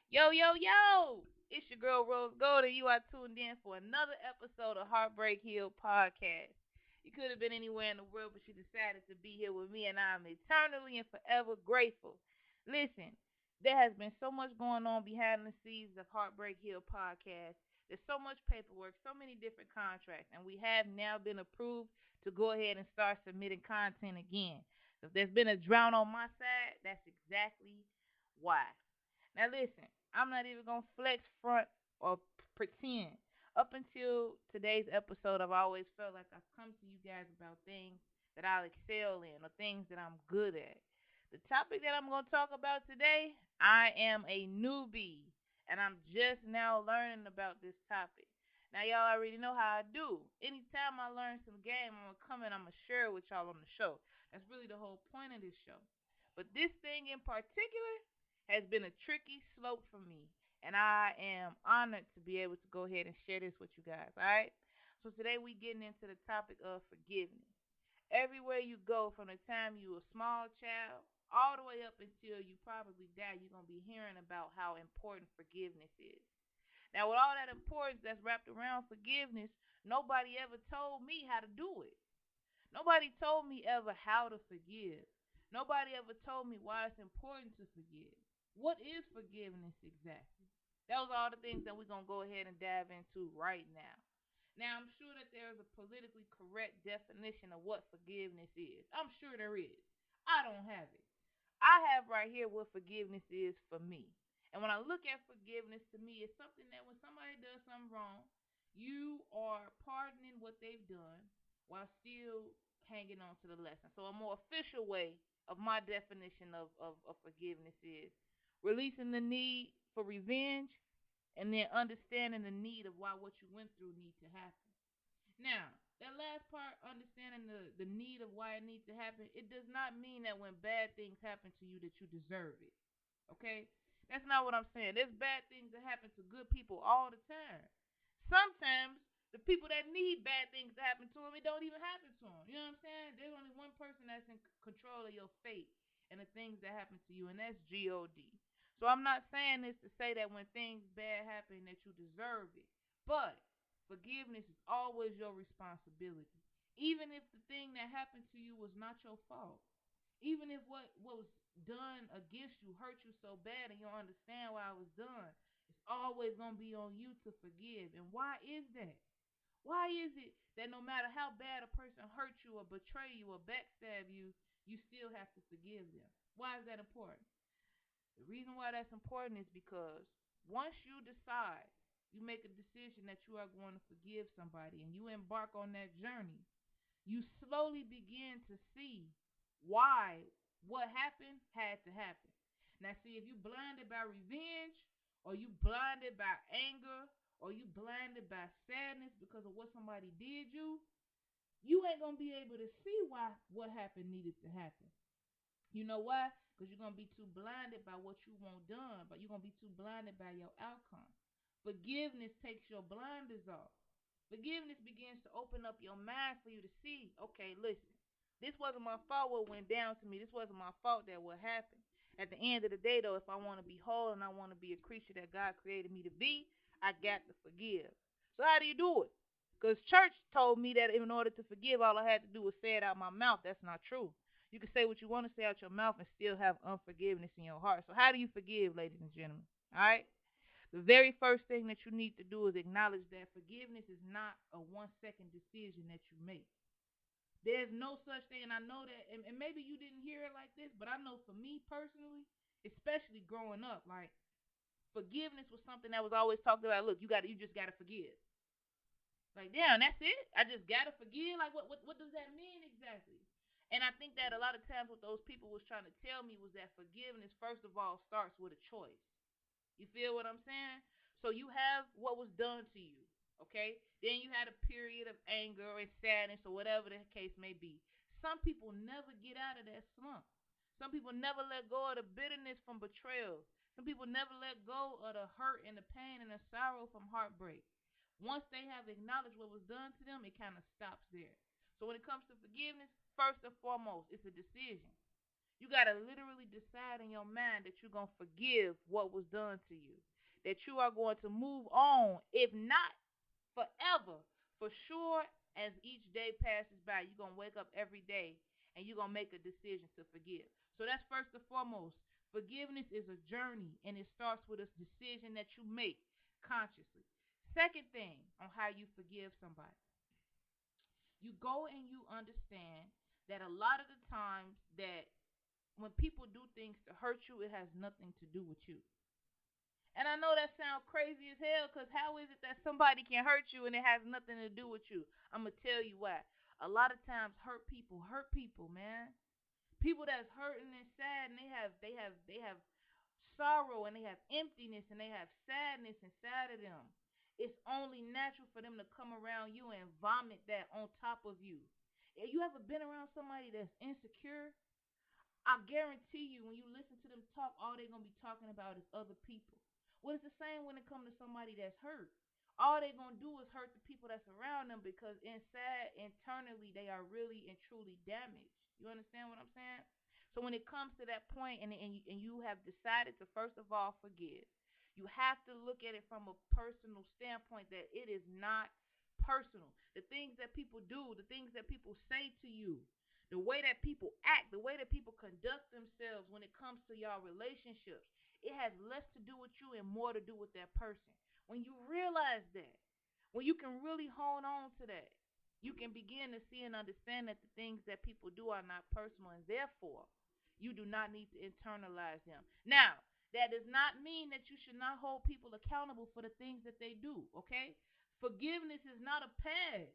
Yo, yo, yo! It's your girl Rose Gold, and you are tuned in for another episode of Heartbreak Hill Podcast. You could have been anywhere in the world, but you decided to be here with me, and I'm eternally and forever grateful. Listen, there has been so much going on behind the scenes of Heartbreak Hill Podcast. There's so much paperwork, so many different contracts, and we have now been approved to go ahead and start submitting content again. If there's been a drought on my side, that's exactly why. Now listen, I'm not even gonna flex front or pretend. Up until today's episode, I've always felt like I've come to you guys about things that I'll excel in or things that I'm good at. The topic that I'm gonna talk about today, I am a newbie and I'm just now learning about this topic. Now y'all already know how I do. Anytime I learn some game, I'm gonna come and I'm gonna share it with y'all on the show. That's really the whole point of this show. But this thing in particular has been a tricky slope for me. And I am honored to be able to go ahead and share this with you guys. All right. So today we getting into the topic of forgiveness. Everywhere you go, from the time you a small child all the way up until you probably die, you're gonna be hearing about how important forgiveness is. Now, with all that importance that's wrapped around forgiveness, nobody ever told me how to do it. Nobody told me ever how to forgive. Nobody ever told me why it's important to forgive. What is forgiveness exactly? Those are all the things that we're going to go ahead and dive into right now. Now, I'm sure that there's a politically correct definition of what forgiveness is. I'm sure there is. I don't have it. I have right here what forgiveness is for me. And when I look at forgiveness, to me, it's something that when somebody does something wrong, you are pardoning what they've done while still hanging on to the lesson. So, a more official way of my definition of forgiveness is releasing the need for revenge and then understanding the need of why what you went through need to happen. Now, that last part, understanding the need of why it needs to happen, it does not mean that when bad things happen to you that you deserve it. Okay? That's not what I'm saying. There's bad things that happen to good people all the time. Sometimes the people that need bad things to happen to them, it don't even happen to them. You know what I'm saying? There's only one person that's in control of your fate and the things that happen to you, and that's God. So I'm not saying this to say that when things bad happen that you deserve it, but forgiveness is always your responsibility. Even if the thing that happened to you was not your fault. Even if what was done against you hurt you so bad and you don't understand why it was done, it's always going to be on you to forgive. And why is that? Why is it that no matter how bad a person hurt you or betray you or backstab you, you still have to forgive them? Why is that important? The reason why that's important is because once you decide, you make a decision that you are going to forgive somebody and you embark on that journey, you slowly begin to see why what happened had to happen. Now, see, if you blinded by revenge, or you blinded by anger, or you blinded by sadness because of what somebody did you ain't gonna be able to see why what happened needed to happen. You know why? Because you're gonna be too blinded by what you want done, but you're gonna be too blinded by your outcome. Forgiveness takes your blinders off. Forgiveness begins to open up your mind for you to see, okay, listen, this wasn't my fault what went down to me. This wasn't my fault that what happened. At the end of the day, though, if I want to be whole and I want to be a creature that God created me to be, I got to forgive. So how do you do it? Because church told me that in order to forgive, all I had to do was say it out my mouth. That's not true. You can say what you want to say out your mouth and still have unforgiveness in your heart. So how do you forgive, ladies and gentlemen? All right? The very first thing that you need to do is acknowledge that forgiveness is not a 1 second decision that you make. There's no such thing, and I know that, and maybe you didn't hear it like this, but I know for me personally, especially growing up, like forgiveness was something that was always talked about. Look, you just gotta forgive. Like, damn, that's it. I just gotta forgive. Like, what does that mean exactly? And I think that a lot of times what those people was trying to tell me was that forgiveness, first of all, starts with a choice. You feel what I'm saying? So you have what was done to you, okay? Then you had a period of anger and sadness or whatever the case may be. Some people never get out of that slump. Some people never let go of the bitterness from betrayal. Some people never let go of the hurt and the pain and the sorrow from heartbreak. Once they have acknowledged what was done to them, it kind of stops there. So when it comes to forgiveness, first and foremost, it's a decision. You got to literally decide in your mind that you're going to forgive what was done to you, that you are going to move on, if not forever, for sure. As each day passes by, you're going to wake up every day and you're going to make a decision to forgive. So that's first and foremost. Forgiveness is a journey, and it starts with a decision that you make consciously. Second thing on how you forgive somebody, you go and you understand that a lot of the times that when people do things to hurt you, it has nothing to do with you. And I know that sounds crazy as hell, because how is it that somebody can hurt you and it has nothing to do with you? I'm going to tell you why. A lot of times hurt people, man. People that's hurting and sad, and they have sorrow, and they have emptiness, and they have sadness inside of them. It's only natural for them to come around you and vomit that on top of you. If you ever been around somebody that's insecure, I guarantee you, when you listen to them talk, all they're gonna be talking about is other people. Well, it's the same when it comes to somebody that's hurt. All they're gonna do is hurt the people that's around them, because inside, internally, they are really and truly damaged. You understand what I'm saying? So when it comes to that point, and you have decided to first of all forgive, you have to look at it from a personal standpoint, that it is not personal. The things that people do, the things that people say to you, the way that people act, the way that people conduct themselves when it comes to y'all relationships, it has less to do with you and more to do with that person. When you realize that, when you can really hold on to that, you can begin to see and understand that the things that people do are not personal, and therefore you do not need to internalize them. Now, that does not mean that you should not hold people accountable for the things that they do, okay? Forgiveness is not a pass.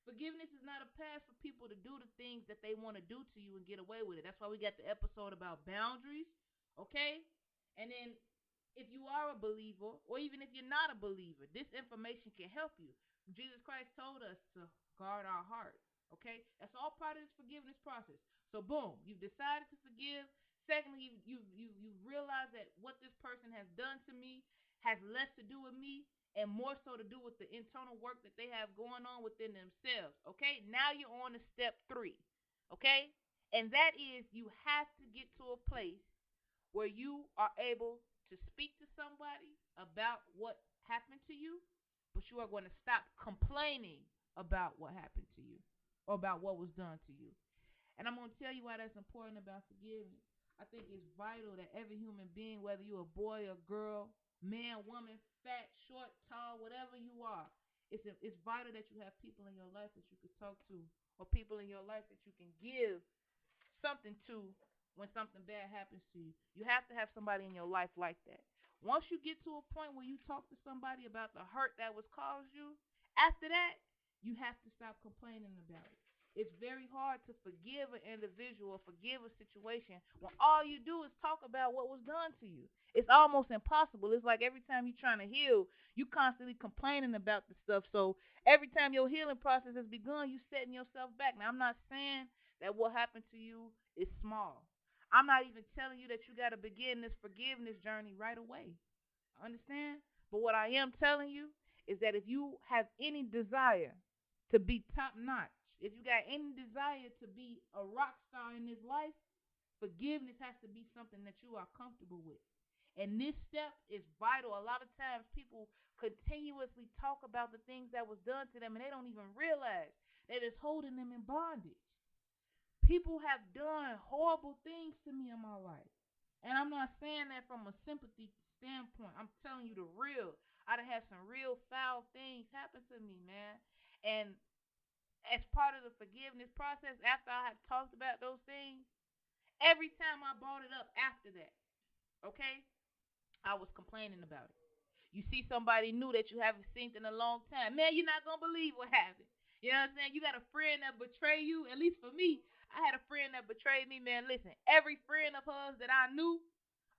Forgiveness is not a pass for people to do the things that they want to do to you and get away with it. That's why we got the episode about boundaries, okay? And then if you are a believer, or even if you're not a believer, this information can help you. Jesus Christ told us to guard our heart, okay? That's all part of this forgiveness process. So boom, you've decided to forgive. Secondly, you realize that what this person has done to me has less to do with me and more so to do with the internal work that they have going on within themselves. Okay, now you're on to step three. Okay, and that is, you have to get to a place where you are able to speak to somebody about what happened to you, but you are going to stop complaining about what happened to you or about what was done to you. And I'm going to tell you why that's important about forgiveness. I think it's vital that every human being, whether you're a boy or girl, man, woman, fat, short, tall, whatever you are, it's vital that you have people in your life that you can talk to, or people in your life that you can give something to when something bad happens to you. You have to have somebody in your life like that. Once you get to a point where you talk to somebody about the hurt that was caused you, after that, you have to stop complaining about it. It's very hard to forgive an individual or forgive a situation when all you do is talk about what was done to you. It's almost impossible. It's like every time you're trying to heal, you constantly complaining about the stuff. So every time your healing process has begun, you setting yourself back. Now, I'm not saying that what happened to you is small. I'm not even telling you that you got to begin this forgiveness journey right away. Understand? But what I am telling you is that if you have any desire to be top notch, if you got any desire to be a rock star in this life, forgiveness has to be something that you are comfortable with. And this step is vital. A lot of times people continuously talk about the things that was done to them, and they don't even realize that it's holding them in bondage. People have done horrible things to me in my life. And I'm not saying that from a sympathy standpoint. I'm telling you the real. I done had some real foul things happen to me, man. And as part of the forgiveness process, after I had talked about those things, every time I brought it up after that, okay, I was complaining about it. You see somebody new that you haven't seen in a long time. Man, you're not gonna believe what happened. You know what I'm saying? You got a friend that betray you. At least for me, I had a friend that betrayed me, man. Listen, every friend of hers that I knew,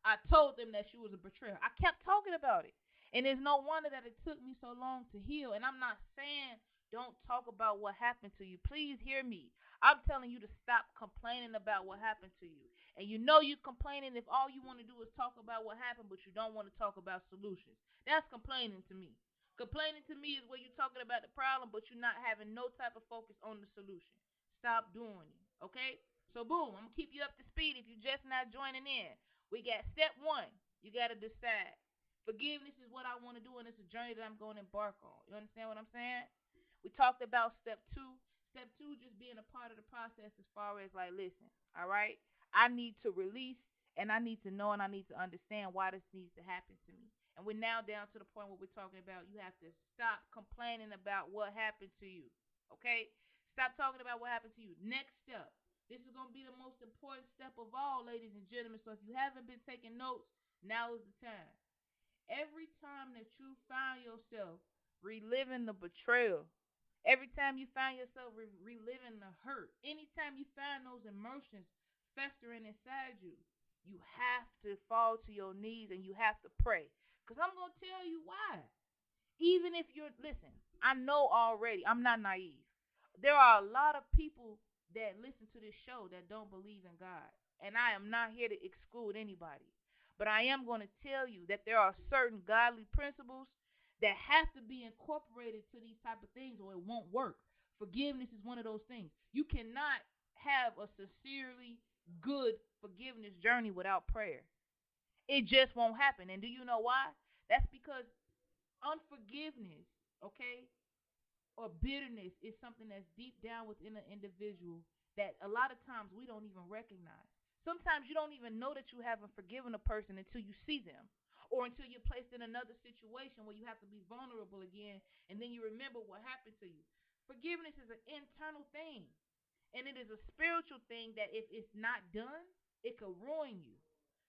I told them that she was a betrayer. I kept talking about it. And it's no wonder that it took me so long to heal. And I'm not saying don't talk about what happened to you. Please hear me. I'm telling you to stop complaining about what happened to you. And you know you complaining if all you want to do is talk about what happened, but you don't want to talk about solutions. That's complaining to me. Complaining to me is where you're talking about the problem, but you're not having no type of focus on the solution. Stop doing it. Okay? So boom, I'm gonna keep you up to speed if you're just not joining in. We got step one. You gotta decide. Forgiveness is what I want to do, and it's a journey that I'm going to embark on. You understand what I'm saying? We talked about step two. Step two just being a part of the process as far as like, listen, all right, I need to release and I need to know and I need to understand why this needs to happen to me. And we're now down to the point where we're talking about you have to stop complaining about what happened to you. Okay? Stop talking about what happened to you. Next step. This is going to be the most important step of all, ladies and gentlemen. So if you haven't been taking notes, now is the time. Every time that you find yourself reliving the betrayal, every time you find yourself reliving the hurt, anytime you find those emotions festering inside you, you have to fall to your knees and you have to pray. Because I'm going to tell you why. Even if you're, listen, I know already, I'm not naive. There are a lot of people that listen to this show that don't believe in God. And I am not here to exclude anybody. But I am going to tell you that there are certain godly principles that have to be incorporated to these type of things or it won't work. Forgiveness is one of those things. You cannot have a sincerely good forgiveness journey without prayer. It just won't happen. And do you know why? That's because unforgiveness, okay, or bitterness is something that's deep down within an individual that a lot of times we don't even recognize. Sometimes you don't even know that you haven't forgiven a person until you see them or until you're placed in another situation where you have to be vulnerable again and then you remember what happened to you. Forgiveness is an internal thing and it is a spiritual thing that if it's not done, it could ruin you.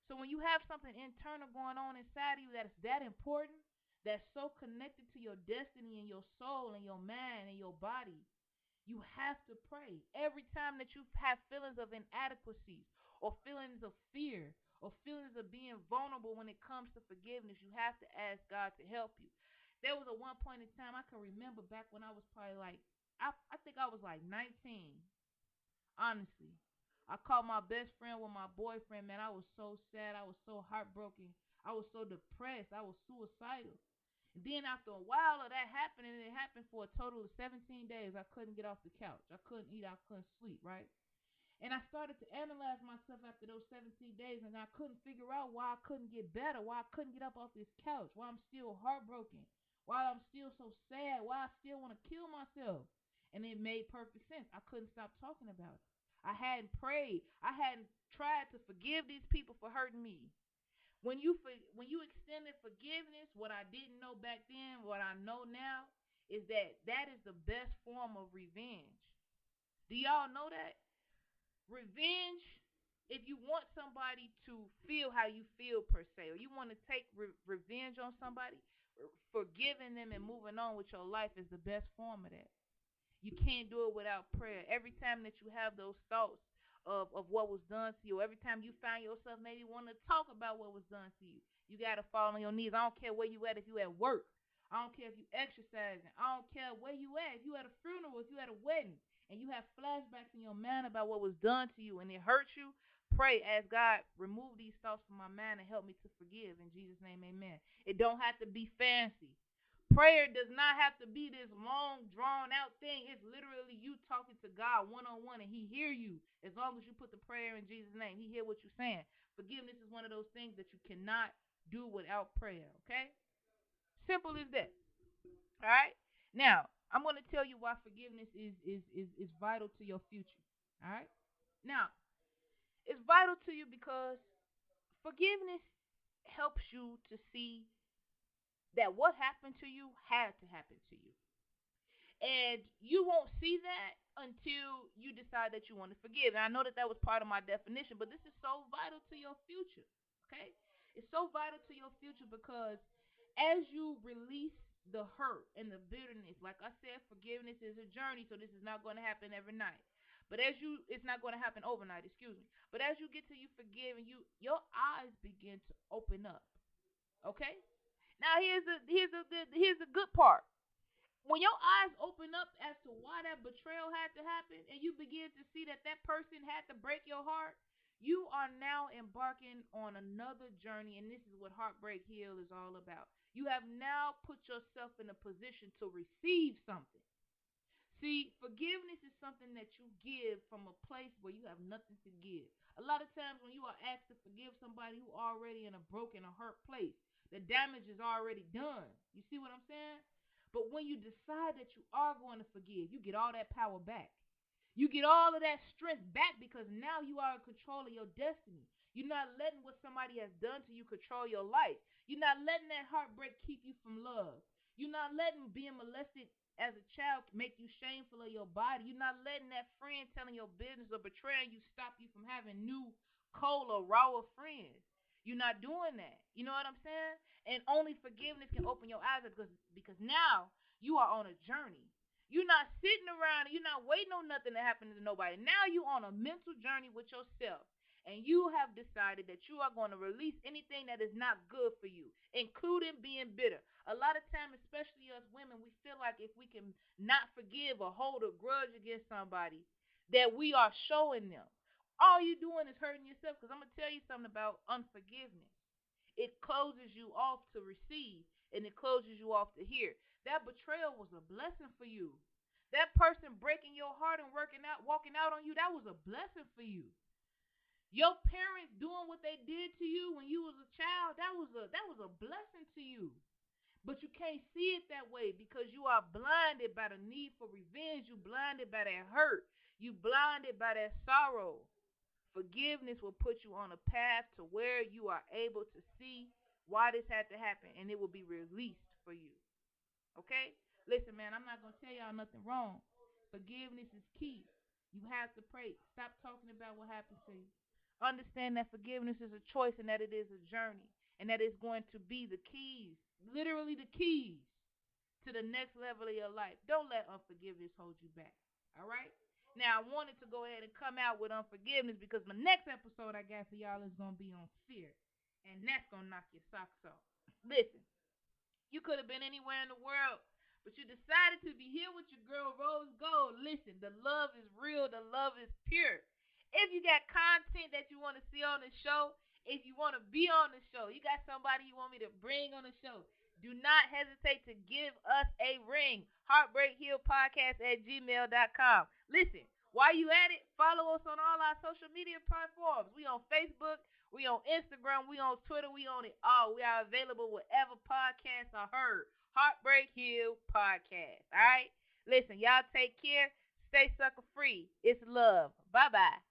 So when you have something internal going on inside of you that is that important, that's so connected to your destiny and your soul and your mind and your body, you have to pray. Every time that you have feelings of inadequacy or feelings of fear or feelings of being vulnerable when it comes to forgiveness, you have to ask God to help you. There was a one point in time I can remember back when I was probably like, I think I was like 19. Honestly, I called my best friend with my boyfriend. Man, I was so sad. I was so heartbroken. I was so depressed. I was suicidal. And then after a while of that happening, and it happened for a total of 17 days, I couldn't get off the couch. I couldn't eat. I couldn't sleep, right? And I started to analyze myself after those 17 days, and I couldn't figure out why I couldn't get better, why I couldn't get up off this couch, why I'm still heartbroken, why I'm still so sad, why I still want to kill myself. And it made perfect sense. I couldn't stop talking about it. I hadn't prayed. I hadn't tried to forgive these people for hurting me. When you extended forgiveness, what I didn't know back then, what I know now, is that that is the best form of revenge. Do y'all know that? Revenge, if you want somebody to feel how you feel per se, or you want to take revenge on somebody, forgiving them and moving on with your life is the best form of that. You can't do it without prayer. Every time that you have those thoughts of what was done to you, every time you find yourself maybe wanting to talk about what was done to you, you got to fall on your knees. I don't care where you at, if you at work. I don't care if you exercising. I don't care where you at. If you at a funeral, if you at a wedding, and you have flashbacks in your mind about what was done to you and it hurts you, pray, ask God, remove these thoughts from my mind and help me to forgive. In Jesus' name, amen. It don't have to be fancy. Prayer does not have to be this long, drawn out thing. It's literally you talking to God one on one, and He hear you as long as you put the prayer in Jesus' name. He hear what you're saying. Forgiveness is one of those things that you cannot do without prayer. Okay, simple as that. All right. Now I'm going to tell you why forgiveness is vital to your future. All right. Now it's vital to you because forgiveness helps you to see that what happened to you had to happen to you. And you won't see that until you decide that you want to forgive. And I know that that was part of my definition, but this is so vital to your future. Okay? It's so vital to your future because as you release the hurt and the bitterness, like I said, forgiveness is a journey, so this is not going to happen every night. But it's not going to happen overnight, excuse me. But as you get to you forgive and your eyes begin to open up. Okay? Now here's the good part. When your eyes open up as to why that betrayal had to happen and you begin to see that that person had to break your heart, you are now embarking on another journey, and this is what Heartbreak Heal is all about. You have now put yourself in a position to receive something. See, forgiveness is something that you give from a place where you have nothing to give. A lot of times when you are asked to forgive somebody who already in a broken or hurt place, the damage is already done. You see what I'm saying? But when you decide that you are going to forgive, you get all that power back. You get all of that strength back because now you are in control of your destiny. You're not letting what somebody has done to you control your life. You're not letting that heartbreak keep you from love. You're not letting being molested as a child make you shameful of your body. You're not letting that friend telling your business or betraying you stop you from having new, cold, or rawer friends. You're not doing that. You know what I'm saying? And only forgiveness can open your eyes because now you are on a journey. You're not sitting around and you're not waiting on nothing to happen to nobody. Now you're on a mental journey with yourself. And you have decided that you are going to release anything that is not good for you, including being bitter. A lot of time, especially us women, we feel like if we can not forgive or hold a grudge against somebody, that we are showing them. All you're doing is hurting yourself. Because I'm going to tell you something about unforgiveness. It closes you off to receive, and it closes you off to hear. That betrayal was a blessing for you. That person breaking your heart and walking out on you, that was a blessing for you. Your parents doing what they did to you when you was a child, that was a blessing to you. But you can't see it that way because you are blinded by the need for revenge. You blinded by that hurt. You blinded by that sorrow. Forgiveness will put you on a path to where you are able to see why this had to happen, and it will be released for you. Okay? Listen, man, I'm not going to tell y'all nothing wrong. Forgiveness is key. You have to pray. Stop talking about what happened to you. Understand that forgiveness is a choice and that it is a journey, and that it's going to be the keys, literally the keys to the next level of your life. Don't let unforgiveness hold you back. All right? Now, I wanted to go ahead and come out with unforgiveness because my next episode I got for y'all is going to be on fear. And that's going to knock your socks off. Listen, you could have been anywhere in the world, but you decided to be here with your girl, Rose Gold. Listen, the love is real. The love is pure. If you got content that you want to see on the show, if you want to be on the show, you got somebody you want me to bring on the show, do not hesitate to give us a ring. HeartbreakHillPodcast@gmail.com. Listen, while you at it, follow us on all our social media platforms. We on Facebook, we on Instagram, we on Twitter, we on it all. We are available wherever podcasts are heard. Heartbreak Hill Podcast. All right? Listen, y'all take care. Stay sucker free. It's love. Bye-bye.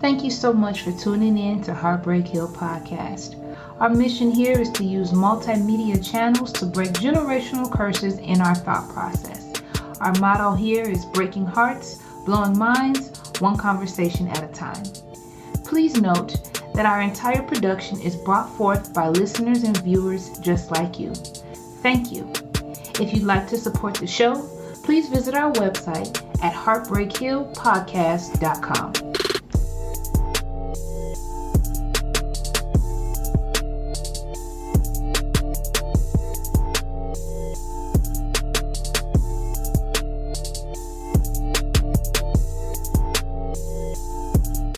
Thank you so much for tuning in to Heartbreak Hill Podcast. Our mission here is to use multimedia channels to break generational curses in our thought process. Our motto here is breaking hearts, blowing minds, one conversation at a time. Please note that our entire production is brought forth by listeners and viewers just like you. Thank you. If you'd like to support the show, please visit our website at heartbreakhillpodcast.com.